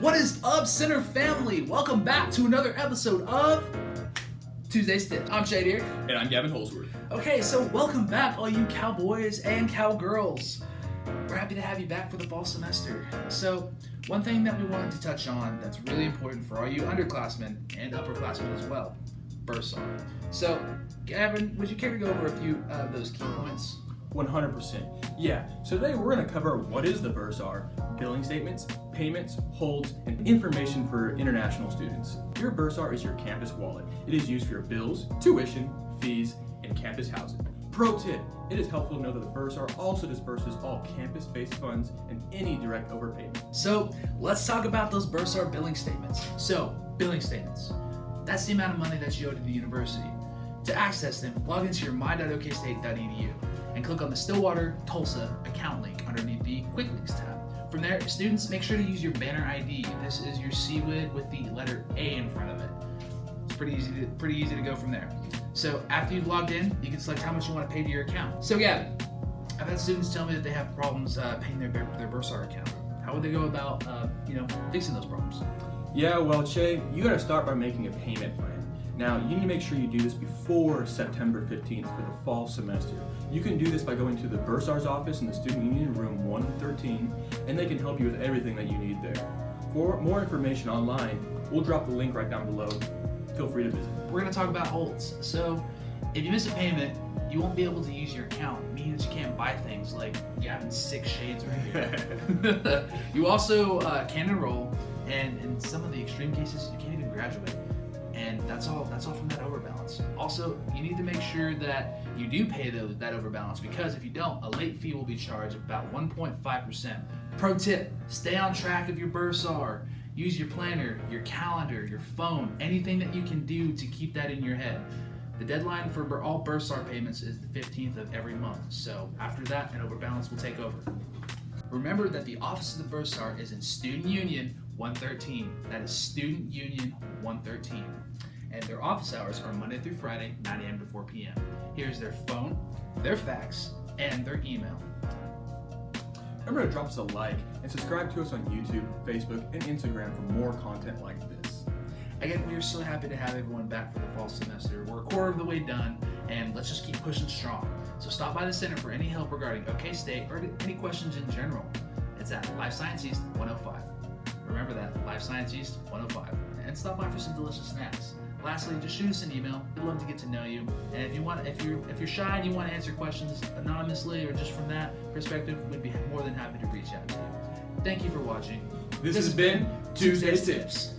What is up, Center family? Welcome back to another episode of Tuesday's Tip. I'm Shade here. And I'm Gavin Holsworth. Okay, so welcome back, all you cowboys and cowgirls. We're happy to have you back for the fall semester. So, one thing that we wanted to touch on that's really important for all you underclassmen and upperclassmen as well, Bursar. So, Gavin, would you care to go over a few of those key points? 100%. Yeah, so today we're going to cover what is the Bursar, billing statements, payments, holds, and information for international students. Your Bursar is your campus wallet. It is used for your bills, tuition, fees, and campus housing. Pro tip, it is helpful to know that the Bursar also disperses all campus-based funds and any direct overpayment. So, let's talk about those Bursar billing statements. So, billing statements. That's the amount of money that you owe to the university. To access them, log into your my.okstate.edu and click on the Stillwater Tulsa account link underneath the Quick Links tab. From there, students, make sure to use your banner ID. This is your CWID with the letter A in front of it. It's pretty easy to go from there. So after you've logged in, you can select how much you want to pay to your account. So Gavin, I've had students tell me that they have problems paying their Bursar account. How would they go about fixing those problems? Yeah, well, Che, you got to start by making a payment plan. Now, you need to make sure you do this before September 15th for the fall semester. You can do this by going to the Bursar's office in the Student Union Room 113, and they can help you with everything that you need there. For more information online, we'll drop the link right down below. Feel free to visit. We're going to talk about holds. So, if you miss a payment, you won't be able to use your account, meaning that you can't buy things like Gavin's 6 shades right here. You also can enroll, and in some of the extreme cases, you can't even graduate. And that's all from that overbalance. Also, you need to make sure that you do pay that overbalance, because if you don't, a late fee will be charged of about 1.5%. Pro tip, stay on track of your Bursar. Use your planner, your calendar, your phone, anything that you can do to keep that in your head. The deadline for all Bursar payments is the 15th of every month, so after that, an overbalance will take over. Remember that the office of the Bursar is in Student Union 113. That is Student Union 113. And their office hours are Monday through Friday, 9 a.m. to 4 p.m. Here's their phone, their fax, and their email. Remember to drop us a like and subscribe to us on YouTube, Facebook, and Instagram for more content like this. Again, we are so happy to have everyone back for the fall semester. We're a quarter of the way done, and let's just keep pushing strong. So stop by the center for any help regarding OK State or any questions in general. It's at Life Science East 105. Remember that, Life Science East 105. And stop by for some delicious snacks. Lastly, just shoot us an email. We'd love to get to know you. And if you're shy and you want to answer questions anonymously or just from that perspective, we'd be more than happy to reach out to you. Thank you for watching. This has been Tuesday's Tips.